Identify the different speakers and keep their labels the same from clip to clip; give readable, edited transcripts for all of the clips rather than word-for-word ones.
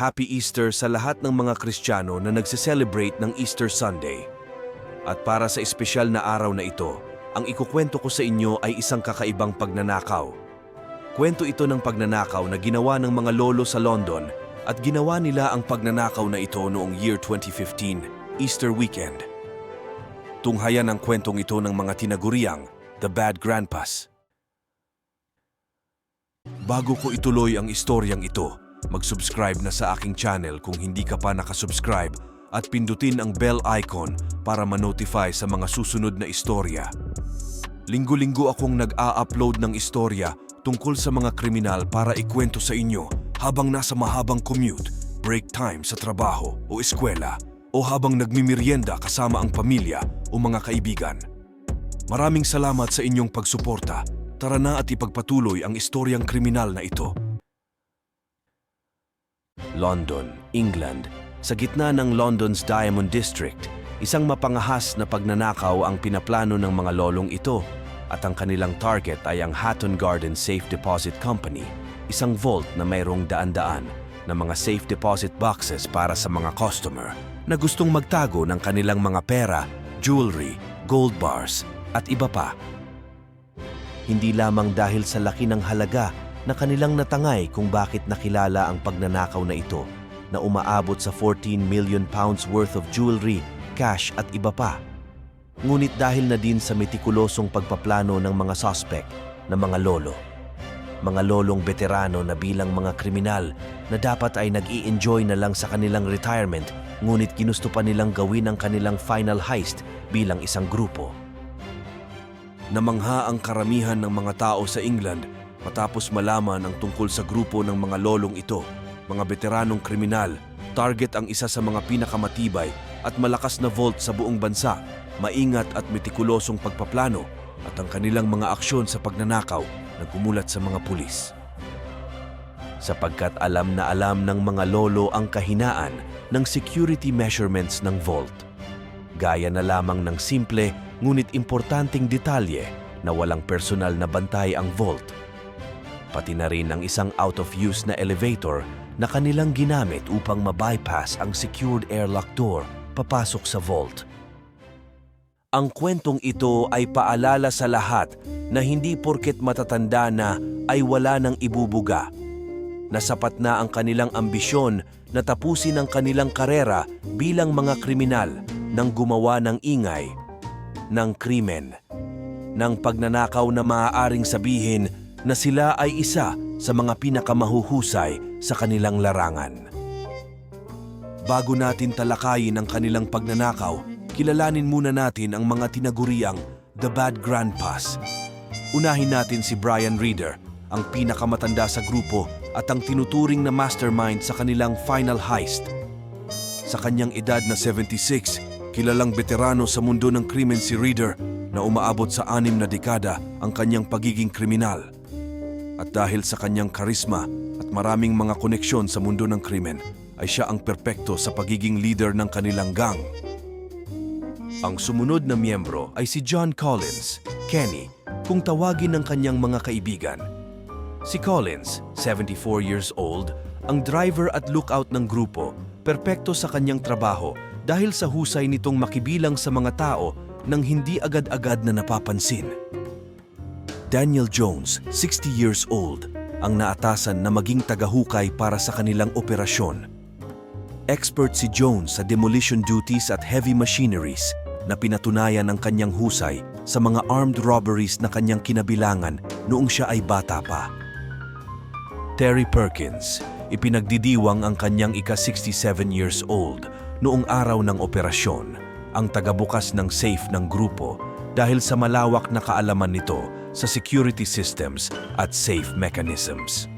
Speaker 1: Happy Easter sa lahat ng mga Kristiyano na nagse-celebrate ng Easter Sunday. At para sa espesyal na araw na ito, ang ikukwento ko sa inyo ay isang kakaibang pagnanakaw. Kwento ito ng pagnanakaw na ginawa ng mga lolo sa London at ginawa nila ang pagnanakaw na ito noong year 2015, Easter weekend. Tunghayan ang kwentong ito ng mga tinaguriang The Bad Grandpas. Bago ko ituloy ang istoryang ito, mag-subscribe na sa aking channel kung hindi ka pa nakasubscribe at pindutin ang bell icon para ma-notify sa mga susunod na istorya. Linggo-linggo akong nag-a-upload ng istorya tungkol sa mga kriminal para ikwento sa inyo habang nasa mahabang commute, break time sa trabaho o eskwela, o habang nagmimerienda kasama ang pamilya o mga kaibigan. Maraming salamat sa inyong pagsuporta. Tara na at ipagpatuloy ang istoryang kriminal na ito. London, England. Sa gitna ng London's Diamond District, isang mapangahas na pagnanakaw ang pinaplano ng mga lolong ito at ang kanilang target ay ang Hatton Garden Safe Deposit Company, isang vault na mayroong daan-daan na mga safe deposit boxes para sa mga customer na gustong magtago ng kanilang mga pera, jewelry, gold bars at iba pa. Hindi lamang dahil sa laki ng halaga na kanilang natangay kung bakit nakilala ang pagnanakaw na ito na umaabot sa 14 million pounds worth of jewelry, cash at iba pa. Ngunit dahil na din sa metikulosong pagpaplano ng mga suspect na mga lolo. Mga lolong veterano na bilang mga kriminal na dapat ay nag-i-enjoy na lang sa kanilang retirement ngunit ginusto pa nilang gawin ang kanilang final heist bilang isang grupo. Namangha ang karamihan ng mga tao sa England matapos malaman ang tungkol sa grupo ng mga lolong ito, mga veteranong kriminal. Target ang isa sa mga pinakamatibay at malakas na vault sa buong bansa, maingat at metikulosong pagpaplano at ang kanilang mga aksyon sa pagnanakaw na gumulat sa mga pulis. Sapagkat alam na alam ng mga lolo ang kahinaan ng security measurements ng vault. Gaya na lamang ng simple ngunit importanteng detalye na walang personal na bantay ang vault. Pati na rin ang isang out-of-use na elevator na kanilang ginamit upang ma-bypass ang secured airlock door papasok sa vault. Ang kwentong ito ay paalala sa lahat na hindi porket matatanda na ay wala nang ibubuga. Na sapat na ang kanilang ambisyon na tapusin ang kanilang karera bilang mga kriminal nang gumawa ng ingay, ng krimen, ng pagnanakaw na maaaring sabihin na sila ay isa sa mga pinakamahuhusay sa kanilang larangan. Bago natin talakayin ang kanilang pagnanakaw, kilalanin muna natin ang mga tinaguriang The Bad Grandpas. Unahin natin si Brian Reader, ang pinakamatanda sa grupo at ang tinuturing na mastermind sa kanilang final heist. Sa kanyang edad na 76, kilalang veterano sa mundo ng krimen si Reader na umaabot sa 6 na dekada ang kanyang pagiging kriminal. At dahil sa kanyang karisma at maraming mga koneksyon sa mundo ng krimen, ay siya ang perpekto sa pagiging leader ng kanilang gang. Ang sumunod na miyembro ay si John Collins, Kenny, kung tawagin ng kanyang mga kaibigan. Si Collins, 74 years old, ang driver at lookout ng grupo, perpekto sa kanyang trabaho dahil sa husay nitong makibilang sa mga tao nang hindi agad-agad na napapansin. Daniel Jones, 60 years old, ang naatasan na maging tagahukay para sa kanilang operasyon. Expert si Jones sa demolition duties at heavy machineries na pinatunayan ang kanyang husay sa mga armed robberies na kanyang kinabilangan noong siya ay bata pa. Terry Perkins, ipinagdidiwang ang kanyang ika-67 years old noong araw ng operasyon, ang tagabukas ng safe ng grupo dahil sa malawak na kaalaman nito sa security systems at safe mechanisms.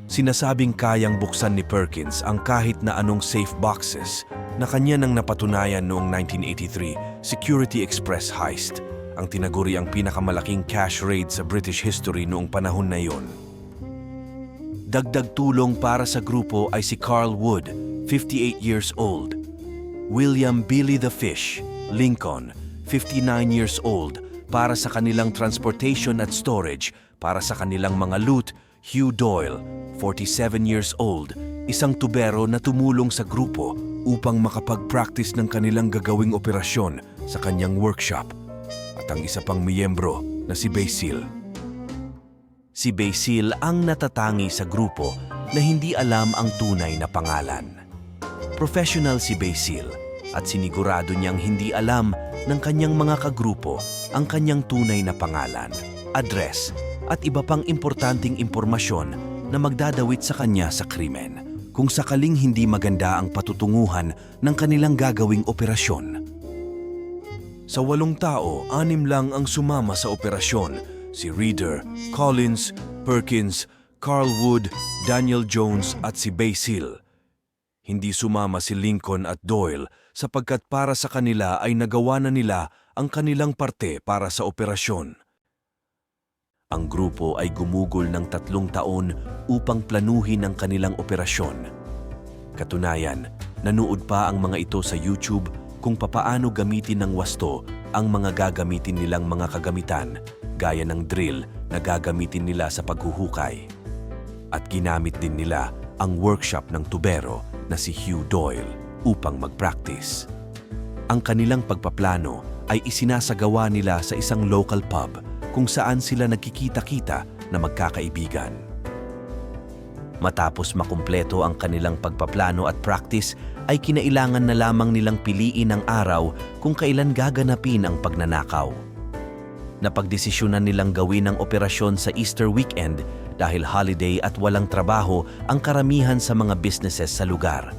Speaker 1: Sinasabing kayang buksan ni Perkins ang kahit na anong safe boxes na kanya nang napatunayan noong 1983 Security Express heist, ang tinaguri ang pinakamalaking cash raid sa British history noong panahon na iyon. Dagdag tulong para sa grupo ay si Carl Wood, 58 years old, William Billy the Fish Lincoln, 59 years old, para sa kanilang transportation at storage para sa kanilang mga loot, Hugh Doyle, 47 years old, isang tubero na tumulong sa grupo upang makapag-practice ng kanilang gagawing operasyon sa kanyang workshop, at ang isa pang miyembro na si Basil. Si Basil ang natatangi sa grupo na hindi alam ang tunay na pangalan. Professional si Basil at sinigurado niyang hindi alam ng kanyang mga kagrupo ang kanyang tunay na pangalan, address at iba pang importanteng impormasyon na magdadawit sa kanya sa krimen kung sakaling hindi maganda ang patutunguhan ng kanilang gagawing operasyon. Sa 8 tao, 6 lang ang sumama sa operasyon: si Reader, Collins, Perkins, Carl Wood, Daniel Jones at si Basil. Hindi sumama si Lincoln at Doyle sapagkat para sa kanila ay nagawa na nila ang kanilang parte para sa operasyon. Ang grupo ay gumugol ng 3 taon upang planuhin ang kanilang operasyon. Katunayan, nanood pa ang mga ito sa YouTube kung papaano gamitin ng wasto ang mga gagamitin nilang mga kagamitan, gaya ng drill na gagamitin nila sa paghuhukay. At ginamit din nila ang workshop ng tubero na si Hugh Doyle upang mag-practice. Ang kanilang pagpaplano ay isinasagawa nila sa isang local pub kung saan sila nagkikita-kita na magkakaibigan. Matapos makumpleto ang kanilang pagpaplano at practice, ay kinailangan na lamang nilang piliin ang araw kung kailan gaganapin ang pagnanakaw. Napagdesisyonan nilang gawin ang operasyon sa Easter weekend dahil holiday at walang trabaho ang karamihan sa mga businesses sa lugar.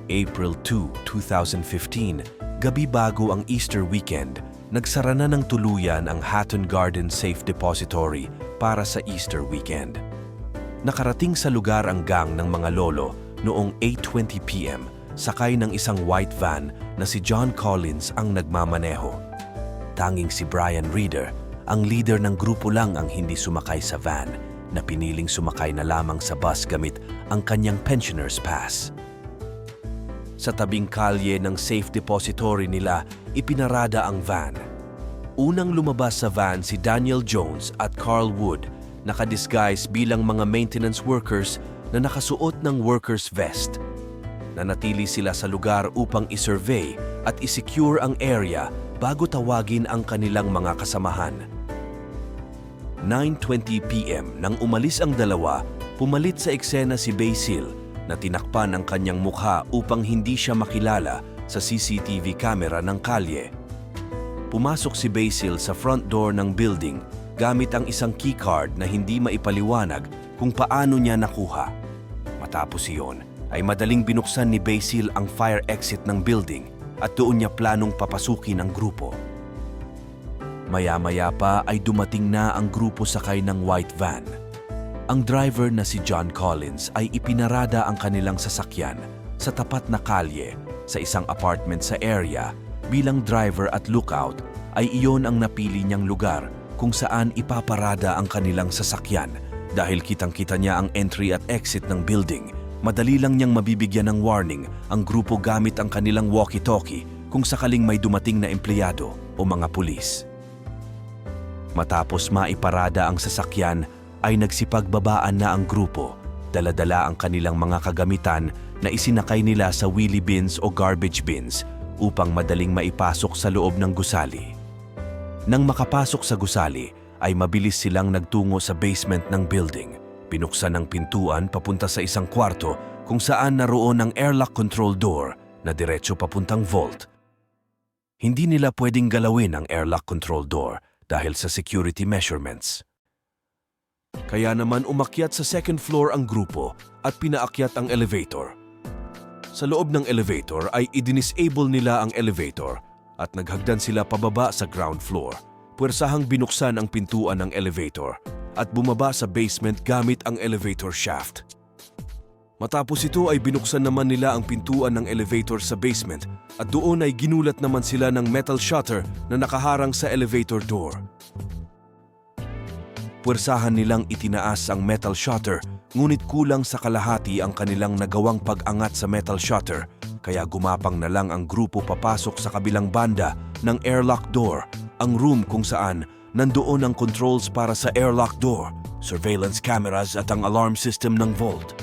Speaker 1: April 2, 2015, gabi bago ang Easter weekend, nagsara na ng tuluyan ang Hatton Garden Safe Depository para sa Easter weekend. Nakarating sa lugar ang gang ng mga lolo noong 8:20 p.m. sakay ng isang white van na si John Collins ang nagmamaneho. Tanging si Brian Reader, ang leader ng grupo lang ang hindi sumakay sa van, na piniling sumakay na lamang sa bus gamit ang kanyang pensioner's pass. Sa tabing kalye ng safe depository nila, ipinarada ang van. Unang lumabas sa van si Daniel Jones at Carl Wood, nakadisguise bilang mga maintenance workers na nakasuot ng workers' vest. Nanatili sila sa lugar upang isurvey at isecure ang area bago tawagin ang kanilang mga kasamahan. 9:20 p.m. nang umalis ang dalawa, pumalit sa eksena si Basil na tinakpan ang kanyang mukha upang hindi siya makilala sa CCTV camera ng kalye. Pumasok si Basil sa front door ng building gamit ang isang keycard na hindi maipaliwanag kung paano niya nakuha. Matapos iyon, ay madaling binuksan ni Basil ang fire exit ng building at doon niya planong papasukin ang grupo. Maya-maya pa ay dumating na ang grupo sakay ng white van. Ang driver na si John Collins ay ipinarada ang kanilang sasakyan sa tapat na kalye sa isang apartment sa area. Bilang driver at lookout ay iyon ang napili niyang lugar kung saan ipaparada ang kanilang sasakyan dahil kitang-kita niya ang entry at exit ng building. Madali lang niyang mabibigyan ng warning ang grupo gamit ang kanilang walkie-talkie kung sakaling may dumating na empleyado o mga pulis. Matapos maiparada ang sasakyan, ay nagsipagbabaan na ang grupo. Dala-dala ang kanilang mga kagamitan na isinakay nila sa wheelie bins o garbage bins upang madaling maipasok sa loob ng gusali. Nang makapasok sa gusali, ay mabilis silang nagtungo sa basement ng building. Binuksan ang pintuan papunta sa isang kwarto kung saan naroon ang airlock control door na diretso papuntang vault. Hindi nila pwedeng galawin ang airlock control door dahil sa security measurements. Kaya naman umakyat sa second floor ang grupo at pinaakyat ang elevator. Sa loob ng elevator ay i-disable nila ang elevator at naghagdan sila pababa sa ground floor. Puwersahang binuksan ang pintuan ng elevator at bumaba sa basement gamit ang elevator shaft. Matapos ito ay binuksan naman nila ang pintuan ng elevator sa basement at doon ay ginulat naman sila ng metal shutter na nakaharang sa elevator door. Puwersahan nilang itinaas ang metal shutter, ngunit kulang sa kalahati ang kanilang nagawang pag-angat sa metal shutter, kaya gumapang na lang ang grupo papasok sa kabilang banda ng airlock door, ang room kung saan nandoon ang controls para sa airlock door, surveillance cameras at ang alarm system ng vault.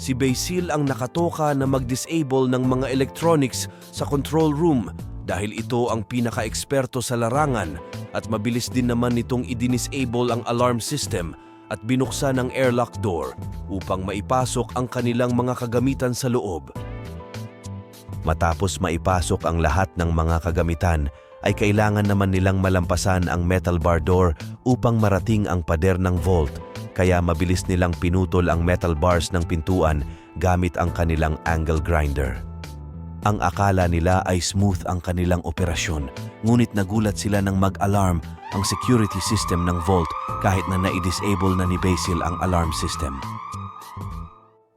Speaker 1: Si Basil ang nakatoka na mag-disable ng mga electronics sa control room dahil ito ang pinaka-eksperto sa larangan at mabilis din naman nitong i-disable ang alarm system at binuksan ang airlock door upang maipasok ang kanilang mga kagamitan sa loob. Matapos maipasok ang lahat ng mga kagamitan, ay kailangan naman nilang malampasan ang metal bar door upang marating ang pader ng vault, kaya mabilis nilang pinutol ang metal bars ng pintuan gamit ang kanilang angle grinder. Ang akala nila ay smooth ang kanilang operasyon, ngunit nagulat sila nang mag-alarm ang security system ng vault kahit na na-disable na ni Basil ang alarm system.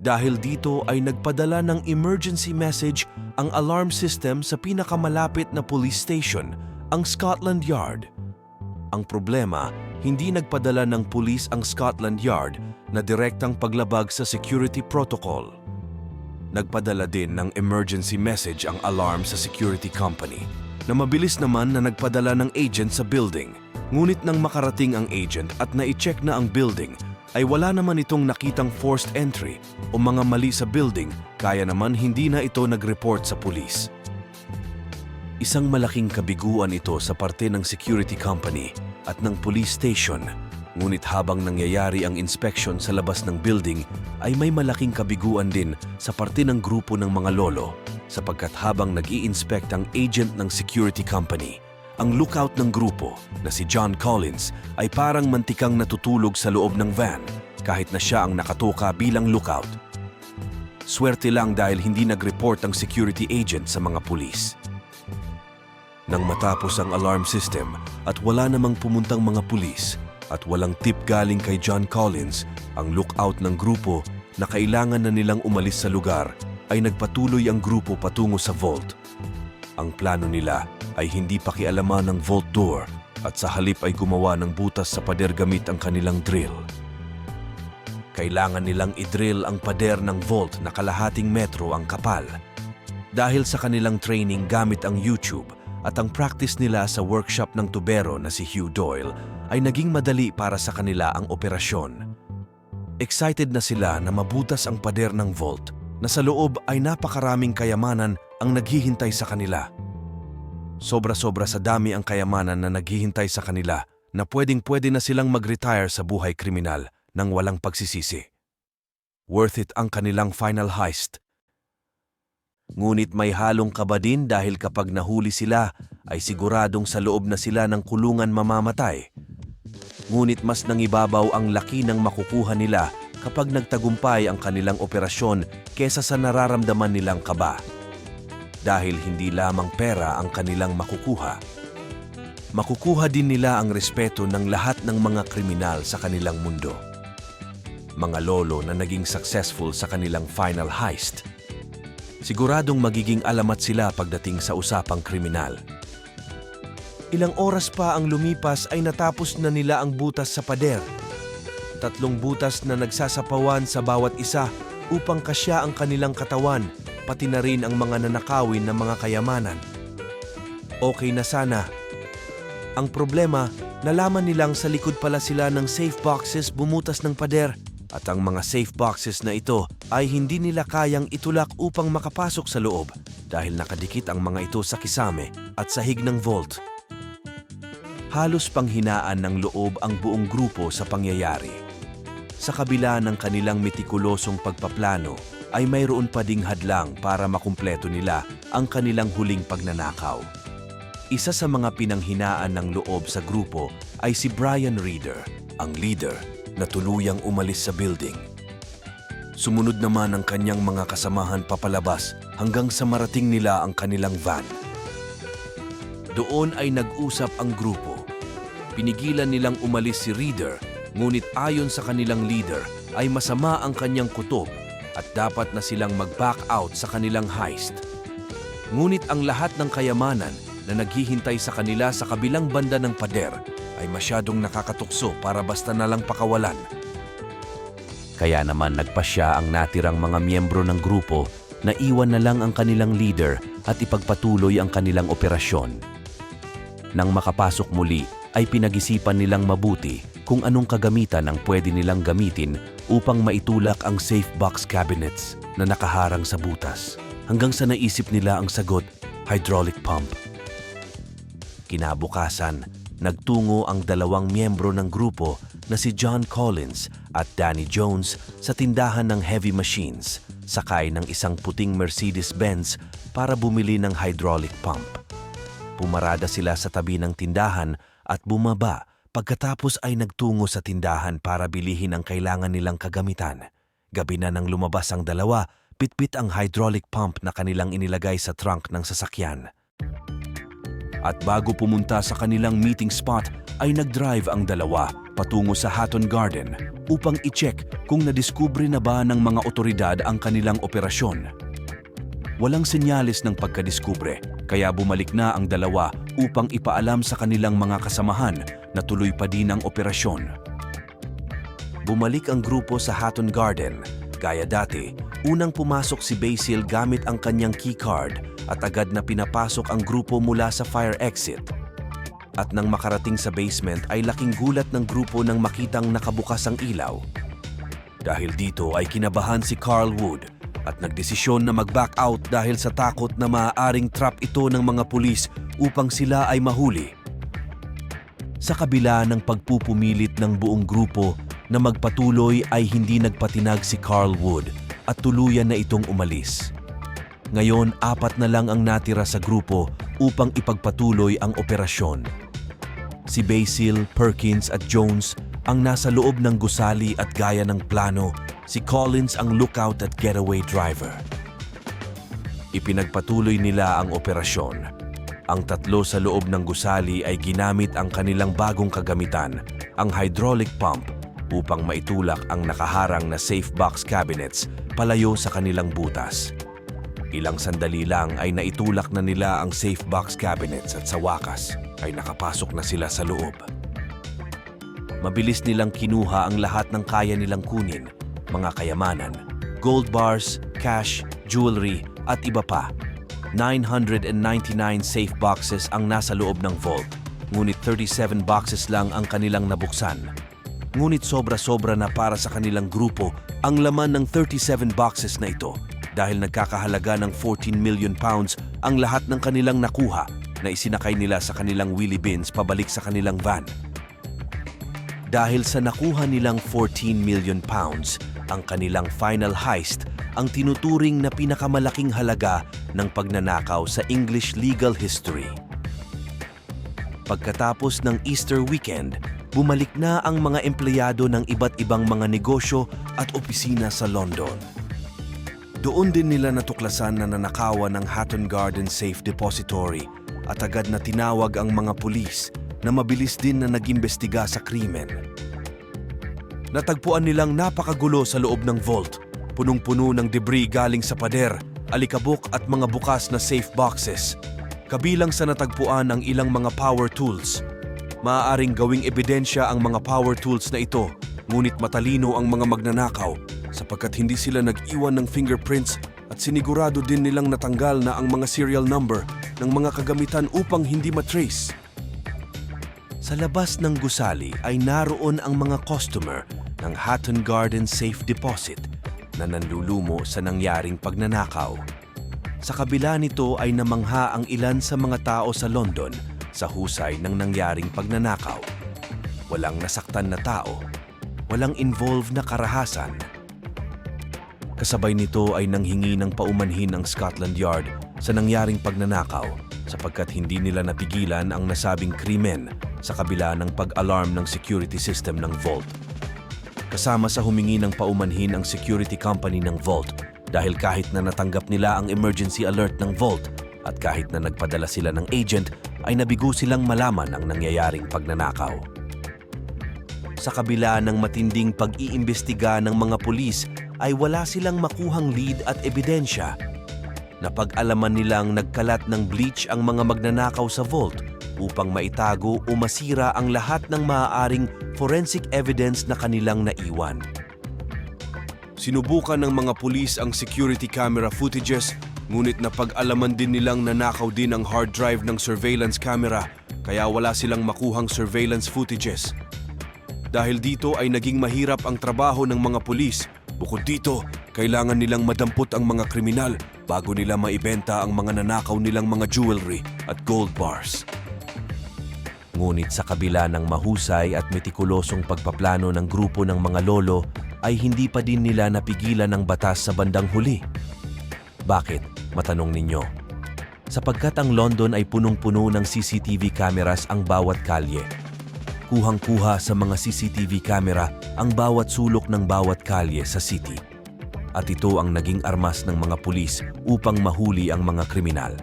Speaker 1: Dahil dito ay nagpadala ng emergency message ang alarm system sa pinakamalapit na police station, ang Scotland Yard. Ang problema, hindi nagpadala ng pulis ang Scotland Yard na direktang paglabag sa security protocol. Nagpadala din ng emergency message ang alarm sa security company, na mabilis naman na nagpadala ng agent sa building. Ngunit nang makarating ang agent at na-check na ang building, ay wala naman itong nakitang forced entry o mga mali sa building, kaya naman hindi na ito nag-report sa pulis. Isang malaking kabiguan ito sa parte ng security company at ng police station, ngunit habang nangyayari ang inspection sa labas ng building ay may malaking kabiguan din sa parte ng grupo ng mga lolo sapagkat habang nag-i-inspect ang agent ng security company, ang lookout ng grupo na si John Collins ay parang mantikang natutulog sa loob ng van kahit na siya ang nakatoka bilang lookout. Swerte lang dahil hindi nag-report ang security agent sa mga pulis. Nang matapos ang alarm system at wala namang pumuntang mga pulis at walang tip galing kay John Collins, ang lookout ng grupo na kailangan na nilang umalis sa lugar ay nagpatuloy ang grupo patungo sa vault. Ang plano nila ay hindi pakialaman ng vault door at sa halip ay gumawa ng butas sa pader gamit ang kanilang drill. Kailangan nilang i-drill ang pader ng vault na kalahating metro ang kapal. Dahil sa kanilang training gamit ang YouTube at ang practice nila sa workshop ng tubero na si Hugh Doyle, ay naging madali para sa kanila ang operasyon. Excited na sila na mabutas ang pader ng vault na sa loob ay napakaraming kayamanan ang naghihintay sa kanila. Sobra-sobra sa dami ang kayamanan na naghihintay sa kanila na pwedeng-pwede na silang mag-retire sa buhay kriminal nang walang pagsisisi. Worth it ang kanilang final heist. Ngunit may halong kaba din dahil kapag nahuli sila ay siguradong sa loob na sila ng kulungan mamamatay. Ngunit mas nangibabaw ang laki ng makukuha nila kapag nagtagumpay ang kanilang operasyon kesa sa nararamdaman nilang kaba. Dahil hindi lamang pera ang kanilang makukuha. Makukuha din nila ang respeto ng lahat ng mga kriminal sa kanilang mundo. Mga lolo na naging successful sa kanilang final heist. Siguradong magiging alamat sila pagdating sa usapang kriminal. Ilang oras pa ang lumipas ay natapos na nila ang butas sa pader. 3 butas na nagsasapawan sa bawat isa upang kasya ang kanilang katawan, pati na rin ang mga nanakawin na mga kayamanan. Okay na sana. Ang problema, nalaman nilang sa likod pala sila ng safe boxes bumutas ng pader at ang mga safe boxes na ito ay hindi nila kayang itulak upang makapasok sa loob dahil nakadikit ang mga ito sa kisame at sahig ng vault. Halos panghinaan ng loob ang buong grupo sa pangyayari. Sa kabila ng kanilang metikulosong pagpaplano, ay mayroon pa ding hadlang para makumpleto nila ang kanilang huling pagnanakaw. Isa sa mga pinanghinaan ng loob sa grupo ay si Brian Reader, ang leader na tuluyang umalis sa building. Sumunod naman ang kanyang mga kasamahan papalabas hanggang sa marating nila ang kanilang van. Doon ay nag-usap ang grupo. Pinigilan nilang umalis si Reader, ngunit ayon sa kanilang leader ay masama ang kanyang kutob at dapat na silang mag-back out sa kanilang heist. Ngunit ang lahat ng kayamanan na naghihintay sa kanila sa kabilang banda ng pader ay masyadong nakakatukso para basta na lang pakawalan. Kaya naman nagpasya ang natirang mga miyembro ng grupo na iwan na lang ang kanilang leader at ipagpatuloy ang kanilang operasyon. Nang makapasok muli ay pinag-isipan nilang mabuti kung anong kagamitan ang pwede nilang gamitin upang maitulak ang safe box cabinets na nakaharang sa butas. Hanggang sa naisip nila ang sagot, hydraulic pump. Kinabukasan, nagtungo ang dalawang miyembro ng grupo na si John Collins at Danny Jones sa tindahan ng heavy machines, sakay ng isang puting Mercedes-Benz para bumili ng hydraulic pump. Pumarada sila sa tabi ng tindahan at bumaba pagkatapos ay nagtungo sa tindahan para bilihin ang kailangan nilang kagamitan. Gabi na nang lumabas ang dalawa, pitpit ang hydraulic pump na kanilang inilagay sa trunk ng sasakyan. At bago pumunta sa kanilang meeting spot, ay nag-drive ang dalawa patungo sa Hatton Garden upang i-check kung nadiskubre na ba ng mga otoridad ang kanilang operasyon. Walang senyales ng pagkadiskubre, kaya bumalik na ang dalawa upang ipaalam sa kanilang mga kasamahan na tuloy pa din ang operasyon. Bumalik ang grupo sa Hatton Garden. Gaya dati, unang pumasok si Basil gamit ang kanyang keycard at agad na pinapasok ang grupo mula sa fire exit. At nang makarating sa basement ay laking gulat ng grupo nang makitang nakabukas ang ilaw. Dahil dito ay kinabahan si Carl Wood at nagdesisyon na mag-back out dahil sa takot na maaaring trap ito ng mga pulis upang sila ay mahuli. Sa kabila ng pagpupumilit ng buong grupo na magpatuloy ay hindi nagpatinag si Carl Wood at tuluyan na itong umalis. Ngayon, 4 na lang ang natira sa grupo upang ipagpatuloy ang operasyon. Si Basil, Perkins at Jones ang nasa loob ng gusali at gaya ng plano, si Collins ang lookout at getaway driver. Ipinagpatuloy nila ang operasyon. Ang 3 sa loob ng gusali ay ginamit ang kanilang bagong kagamitan, ang hydraulic pump, upang maitulak ang nakaharang na safe box cabinets palayo sa kanilang butas. Ilang sandali lang ay naitulak na nila ang safe box cabinets at sa wakas ay nakapasok na sila sa loob. Mabilis nilang kinuha ang lahat ng kaya nilang kunin, mga kayamanan, gold bars, cash, jewelry at iba pa. 999 safe boxes ang nasa loob ng vault, ngunit 37 boxes lang ang kanilang nabuksan. Ngunit sobra-sobra na para sa kanilang grupo ang laman ng 37 boxes na ito dahil nagkakahalaga ng 14 million pounds ang lahat ng kanilang nakuha na isinakay nila sa kanilang wheelie bins pabalik sa kanilang van. Dahil sa nakuha nilang 14 million pounds, ang kanilang final heist ang tinuturing na pinakamalaking halaga ng pagnanakaw sa English legal history. Pagkatapos ng Easter weekend, bumalik na ang mga empleyado ng iba't ibang mga negosyo at opisina sa London. Doon din nila natuklasan na nanakawan ng Hatton Garden Safe Depository at agad na tinawag ang mga pulis na mabilis din na nag-imbestiga sa krimen. Natagpuan nilang napakagulo sa loob ng vault, punong-puno ng debris galing sa pader, alikabok at mga bukas na safe boxes. Kabilang sa natagpuan ang ilang mga power tools. Maaaring gawing ebidensya ang mga power tools na ito, ngunit matalino ang mga magnanakaw sapagkat hindi sila nag-iwan ng fingerprints at sinigurado din nilang natanggal na ang mga serial number ng mga kagamitan upang hindi matrace. Sa labas ng gusali ay naroon ang mga customer ng Hatton Garden Safe Deposit na nanlulumo sa nangyaring pagnanakaw. Sa kabila nito ay namangha ang ilan sa mga tao sa London sa husay ng nangyaring pagnanakaw. Walang nasaktan na tao, walang involved na karahasan. Kasabay nito ay nanghingi ng paumanhin ang Scotland Yard sa nangyaring pagnanakaw sapagkat hindi nila napigilan ang nasabing krimen sa kabila ng pag-alarm ng security system ng vault. Kasama sa humingi ng paumanhin ang security company ng vault dahil kahit na natanggap nila ang emergency alert ng vault at kahit na nagpadala sila ng agent ay nabigo silang malaman ang nangyayaring pagnanakaw. Sa kabila ng matinding pag-iimbestiga ng mga pulis ay wala silang makuhang lead at ebidensya. Napag-alaman nilang nagkalat ng bleach ang mga magnanakaw sa vault upang maitago o masira ang lahat ng maaaring forensic evidence na kanilang naiwan. Sinubukan ng mga pulis ang security camera footages, ngunit napag-alaman din nilang nanakaw din ang hard drive ng surveillance camera kaya wala silang makuhang surveillance footages. Dahil dito ay naging mahirap ang trabaho ng mga pulis. Bukod dito, kailangan nilang madampot ang mga kriminal bago nila maibenta ang mga nanakaw nilang mga jewelry at gold bars. Ngunit sa kabila ng mahusay at metikulosong pagpaplano ng grupo ng mga lolo, ay hindi pa din nila napigilan ng batas sa bandang huli. Bakit? Matanong ninyo. Sapagkat ang London ay punong-puno ng CCTV cameras ang bawat kalye. Kuhang-kuha sa mga CCTV camera ang bawat sulok ng bawat kalye sa city. At ito ang naging armas ng mga pulis upang mahuli ang mga kriminal.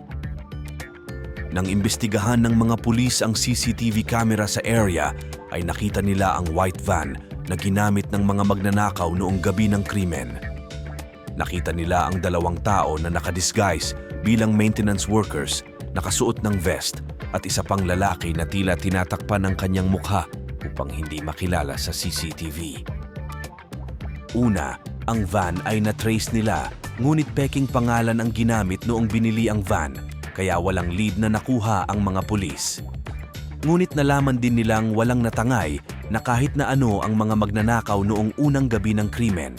Speaker 1: Nang imbestigahan ng mga pulis ang CCTV camera sa area, ay nakita nila ang white van na ginamit ng mga magnanakaw noong gabi ng krimen. Nakita nila ang dalawang tao na nakadisguise bilang maintenance workers, nakasuot ng vest, at isa pang lalaki na tila tinatakpan ng kanyang mukha upang hindi makilala sa CCTV. Una, ang van ay na-trace nila, ngunit peking pangalan ang ginamit noong binili ang van, kaya walang lead na nakuha ang mga pulis. Ngunit nalaman din nilang walang natangay na kahit na ano ang mga magnanakaw noong unang gabi ng krimen.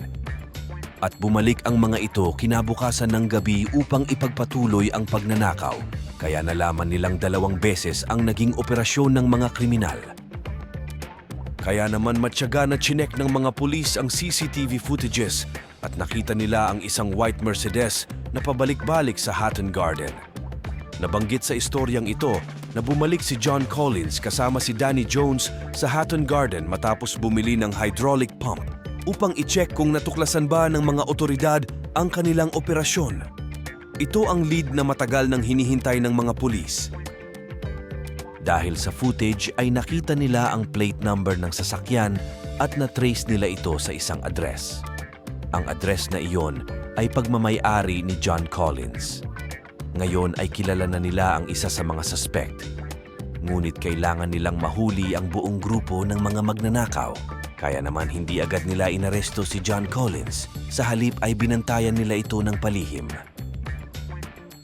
Speaker 1: At bumalik ang mga ito kinabukasan ng gabi upang ipagpatuloy ang pagnanakaw, kaya nalaman nilang 2 beses ang naging operasyon ng mga kriminal. Kaya naman matyaga na chinek ng mga pulis ang CCTV footages at nakita nila ang isang white Mercedes na pabalik-balik sa Hatton Garden. Nabanggit sa istoryang ito na bumalik si John Collins kasama si Danny Jones sa Hatton Garden matapos bumili ng hydraulic pump upang i-check kung natuklasan ba ng mga otoridad ang kanilang operasyon. Ito ang lead na matagal nang hinihintay ng mga pulis. Dahil sa footage ay nakita nila ang plate number ng sasakyan at na-trace nila ito sa isang address. Ang address na iyon ay pagmamay-ari ni John Collins. Ngayon ay kilala na nila ang isa sa mga suspect. Ngunit kailangan nilang mahuli ang buong grupo ng mga magnanakaw. Kaya naman hindi agad nila inaresto si John Collins. Sa halip ay binantayan nila ito ng palihim.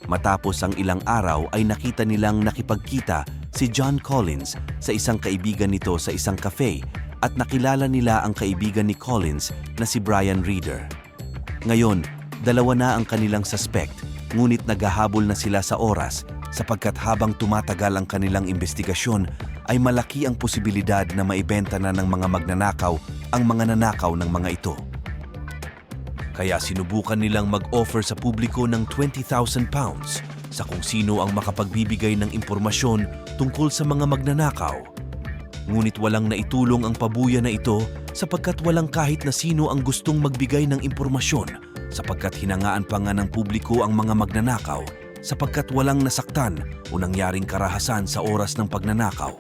Speaker 1: Matapos ang ilang araw ay nakita nilang nakipagkita si John Collins sa isang kaibigan nito sa isang cafe at nakilala nila ang kaibigan ni Collins na si Brian Reader. Ngayon, 2 na ang kanilang suspect, ngunit naghahabol na sila sa oras sapagkat habang tumatagal ang kanilang investigasyon ay malaki ang posibilidad na maibenta na ng mga magnanakaw ang mga nanakaw ng mga ito. Kaya sinubukan nilang mag-offer sa publiko ng £20,000 sa kung sino ang makapagbibigay ng impormasyon tungkol sa mga magnanakaw. Ngunit walang naitulong ang pabuya na ito sapagkat walang kahit na sino ang gustong magbigay ng impormasyon sapagkat hinangaan pa nga ng publiko ang mga magnanakaw sapagkat walang nasaktan o nangyaring karahasan sa oras ng pagnanakaw.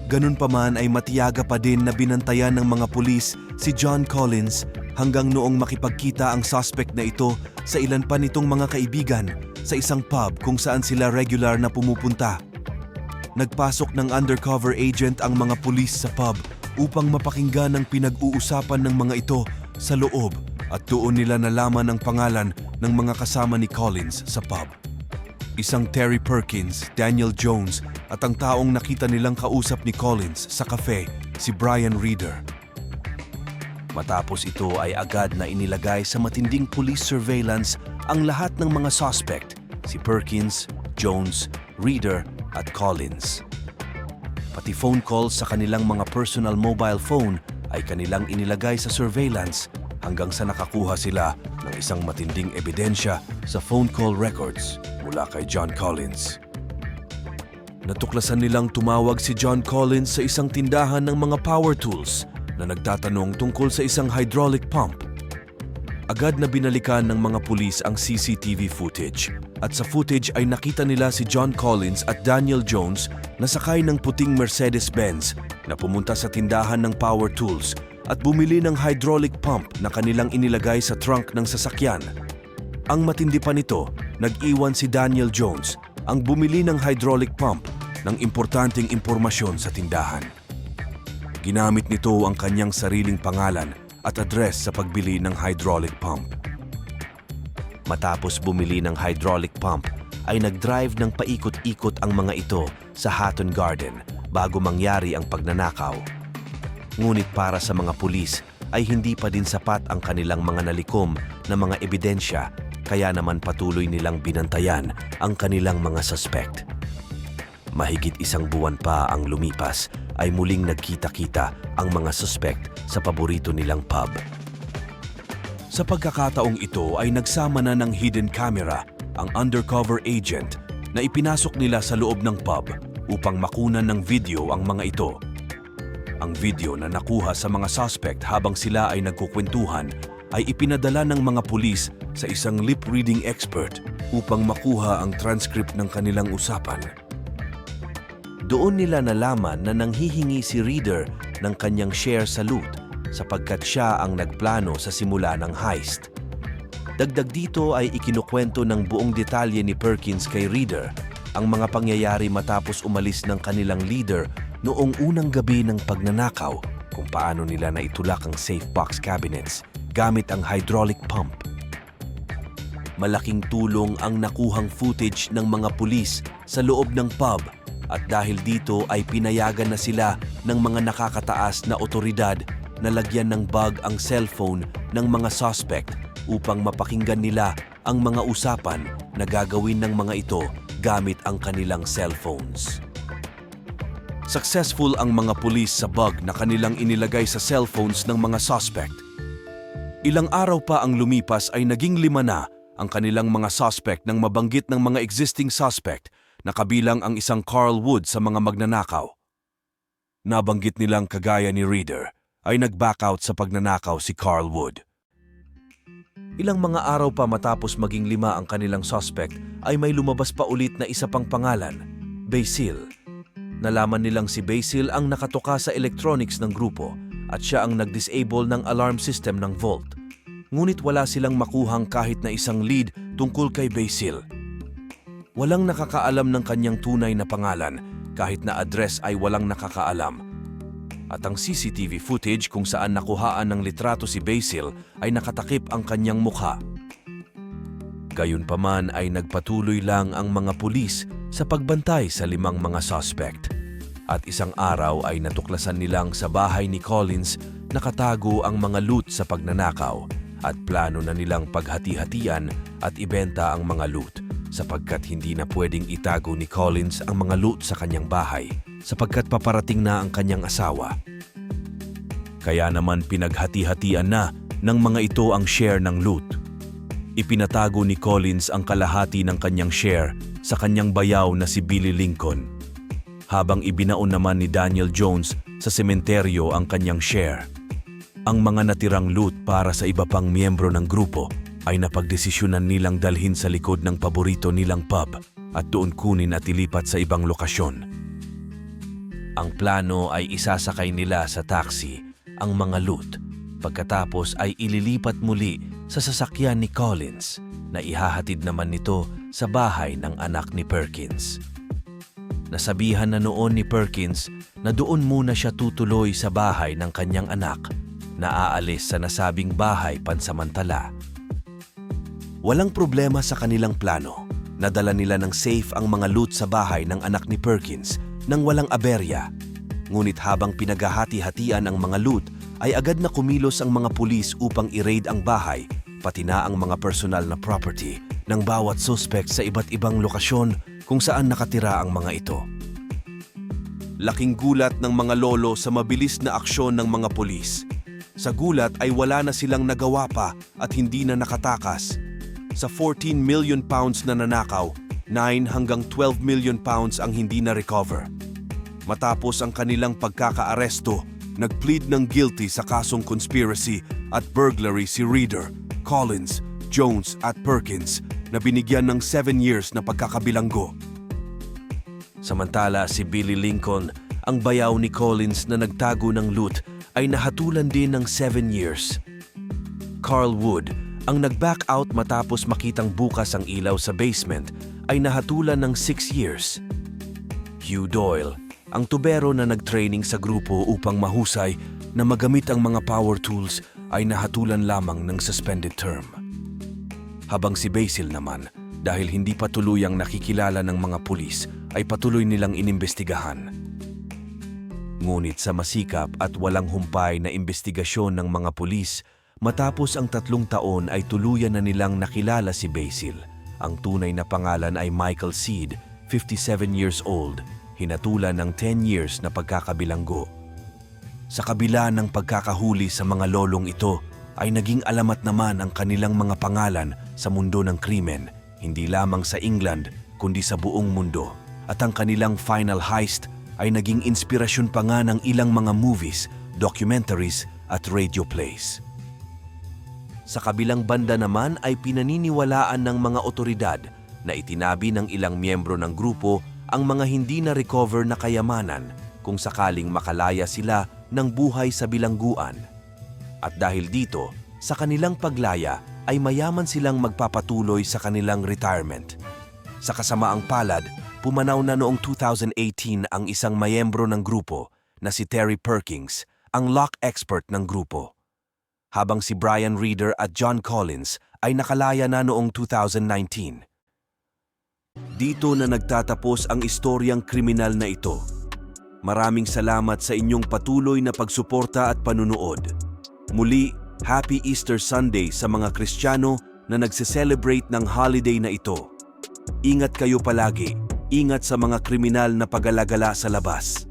Speaker 1: Ganun pa man ay matiyaga pa din na binantayan ng mga pulis si John Collins hanggang noong makipagkita ang suspect na ito sa ilan pa nitong mga kaibigan sa isang pub kung saan sila regular na pumupunta. Nagpasok ng undercover agent ang mga pulis sa pub upang mapakinggan ang pinag-uusapan ng mga ito sa loob at doon nila nalaman ang pangalan ng mga kasama ni Collins sa pub. Isang Terry Perkins, Daniel Jones at ang taong nakita nilang kausap ni Collins sa cafe, si Brian Reader. Matapos ito ay agad na inilagay sa matinding police surveillance ang lahat ng mga suspect, si Perkins, Jones, Reader at Collins. Pati phone calls sa kanilang mga personal mobile phone ay kanilang inilagay sa surveillance hanggang sa nakakuha sila ng isang matinding ebidensya sa phone call records mula kay John Collins. Natuklasan nilang tumawag si John Collins sa isang tindahan ng mga power tools na nagtatanong tungkol sa isang hydraulic pump. Agad na binalikan ng mga pulis ang CCTV footage at sa footage ay nakita nila si John Collins at Daniel Jones na sakay ng puting Mercedes-Benz na pumunta sa tindahan ng power tools at bumili ng hydraulic pump na kanilang inilagay sa trunk ng sasakyan. Ang matindi pa nito, nag-iwan si Daniel Jones, ang bumili ng hydraulic pump ng importanteng impormasyon sa tindahan. Ginamit nito ang kanyang sariling pangalan at address sa pagbili ng hydraulic pump. Matapos bumili ng hydraulic pump, ay nag-drive ng paikot-ikot ang mga ito sa Hatton Garden bago mangyari ang pagnanakaw. Ngunit para sa mga pulis ay hindi pa din sapat ang kanilang mga nalikom na mga ebidensya, kaya naman patuloy nilang binantayan ang kanilang mga suspect. Mahigit 1 buwan pa ang lumipas ay muling nagkita-kita ang mga suspect sa paborito nilang pub. Sa pagkakataong ito ay nagsama na ng hidden camera ang undercover agent na ipinasok nila sa loob ng pub upang makunan ng video ang mga ito. Ang video na nakuha sa mga suspect habang sila ay nagkukwentuhan ay ipinadala ng mga pulis sa isang lip-reading expert upang makuha ang transcript ng kanilang usapan. Doon nila nalaman na nanghihingi si Reader ng kanyang share sa loot sapagkat siya ang nagplano sa simula ng heist. Dagdag dito ay ikinukwento ng buong detalye ni Perkins kay Reader ang mga pangyayari matapos umalis ng kanilang leader noong unang gabi ng pagnanakaw, kung paano nila naitulak ang safe box cabinets gamit ang hydraulic pump. Malaking tulong ang nakuhang footage ng mga pulis sa loob ng pub at dahil dito ay pinayagan na sila ng mga nakakataas na otoridad na lagyan ng bug ang cellphone ng mga suspect upang mapakinggan nila ang mga usapan na gagawin ng mga ito gamit ang kanilang cellphones. Successful ang mga pulis sa bug na kanilang inilagay sa cellphones ng mga suspect. Ilang araw pa ang lumipas ay naging 5 na ang kanilang mga suspect nang mabanggit ng mga existing suspect na kabilang ang isang Carl Wood sa mga magnanakaw. Nabanggit nilang kagaya ni Reader ay nag-back out sa pagnanakaw si Carl Wood. Ilang mga araw pa matapos maging 5 ang kanilang suspect ay may lumabas pa ulit na isa pang pangalan, Basil. Nalaman nilang si Basil ang nakatoka sa electronics ng grupo at siya ang nag-disable ng alarm system ng vault. Ngunit wala silang makuhang kahit na isang lead tungkol kay Basil. Walang nakakaalam ng kanyang tunay na pangalan, kahit na address ay walang nakakaalam. At ang CCTV footage kung saan nakuhaan ng litrato si Basil ay nakatakip ang kanyang mukha. Gayunpaman ay nagpatuloy lang ang mga pulis sa pagbantay sa 5 mga suspect. At isang araw ay natuklasan nilang sa bahay ni Collins nakatago ang mga loot sa pagnanakaw at plano na nilang paghati-hatian at ibenta ang mga loot sapagkat hindi na pwedeng itago ni Collins ang mga loot sa kanyang bahay sapagkat paparating na ang kanyang asawa. Kaya naman pinaghati-hatian na ng mga ito ang share ng loot. Ipinatago ni Collins ang kalahati ng kanyang share sa kanyang bayaw na si Billy Lincoln, habang ibinaon naman ni Daniel Jones sa sementeryo ang kanyang share. Ang mga natirang loot para sa iba pang miyembro ng grupo ay napagdesisyonan nilang dalhin sa likod ng paborito nilang pub at doon kunin at ilipat sa ibang lokasyon. Ang plano ay isasakay nila sa taxi ang mga loot, pagkatapos ay ililipat muli sa sasakyan ni Collins na ihahatid naman nito sa bahay ng anak ni Perkins. Nasabihan na noon ni Perkins na doon muna siya tutuloy sa bahay ng kanyang anak na aalis sa nasabing bahay pansamantala. Walang problema sa kanilang plano. Nadala nila ng safe ang mga loot sa bahay ng anak ni Perkins nang walang aberya. Ngunit habang pinaghahati-hatian ang mga loot, ay agad na kumilos ang mga pulis upang i-raid ang bahay, pati na ang mga personal na property ng bawat suspect sa iba't ibang lokasyon kung saan nakatira ang mga ito. Laking gulat ng mga lolo sa mabilis na aksyon ng mga pulis. Sa gulat ay wala na silang nagawa pa at hindi na nakatakas. Sa 14 million pounds na nanakaw, 9 hanggang 12 million pounds ang hindi na-recover. Matapos ang kanilang pagkakaaresto, nag-plead ng guilty sa kasong conspiracy at burglary si Reader, Collins, Jones at Perkins na binigyan ng 7 years na pagkakabilanggo. Samantala si Billy Lincoln, ang bayaw ni Collins na nagtago ng loot, ay nahatulan din ng 7 years. Carl Wood, ang nag-back out matapos makitang bukas ang ilaw sa basement, ay nahatulan ng 6 years. Hugh Doyle, ang tubero na nag-training sa grupo upang mahusay na magamit ang mga power tools, ay nahatulan lamang ng suspended term. Habang si Basil naman, dahil hindi pa tuluyang nakikilala ng mga pulis, ay patuloy nilang inimbestigahan. Ngunit sa masikap at walang humpay na imbestigasyon ng mga pulis, matapos ang 3 taon ay tuluyan na nilang nakilala si Basil. Ang tunay na pangalan ay Michael Seed, 57 years old, hinatulan ng 10 years na pagkakabilanggo. Sa kabila ng pagkakahuli sa mga lolong ito, ay naging alamat naman ang kanilang mga pangalan sa mundo ng krimen, hindi lamang sa England kundi sa buong mundo. At ang kanilang final heist ay naging inspirasyon pa nga ng ilang mga movies, documentaries at radio plays. Sa kabilang banda naman ay pinaniniwalaan ng mga otoridad na itinabi ng ilang miyembro ng grupo ang mga hindi na-recover na kayamanan kung sakaling makalaya sila ng buhay sa bilangguan. At dahil dito, sa kanilang paglaya ay mayaman silang magpapatuloy sa kanilang retirement. Sa kasamaang palad, pumanaw na noong 2018 ang isang mayembro ng grupo na si Terry Perkins, ang lock expert ng grupo. Habang si Brian Reader at John Collins ay nakalaya na noong 2019. Dito na nagtatapos ang istoryang kriminal na ito. Maraming salamat sa inyong patuloy na pagsuporta at panunood. Muli, Happy Easter Sunday sa mga Kristiyano na nagse-celebrate ng holiday na ito. Ingat kayo palagi. Ingat sa mga kriminal na pag-alagala sa labas.